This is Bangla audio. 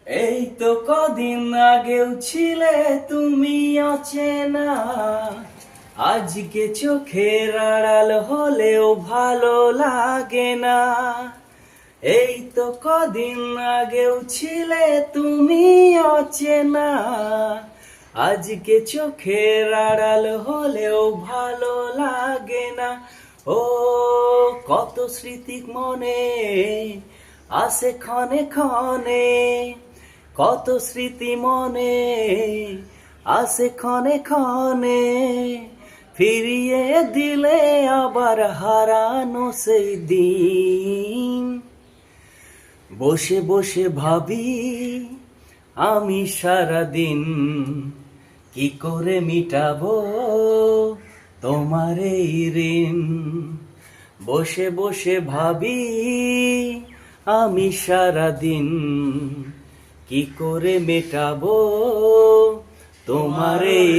এই তো কদিন আগেও ছিলে তুমি অচেনা, আজকে চোখের আড়াল হলেও ভালো লাগে না। এই তো কদিন আগেও ছিলে তুমি অচেনা, আজকে চোখের আড়াল হলেও ভালো লাগে না। ও কত স্মৃতি মনে আসে ক্ষণে ক্ষণে, কত স্মৃতি মনে আসে ক্ষণে ক্ষণে, ফিরিয়ে দিলে আবার হারানো সেই দিন। বসে বসে ভাবি আমি সারাদিন, কি করে মিটাবো তোমার এই ঋণ। বসে বসে ভাবি আমি সারাদিন, কি করে মেটাবো তোমার এই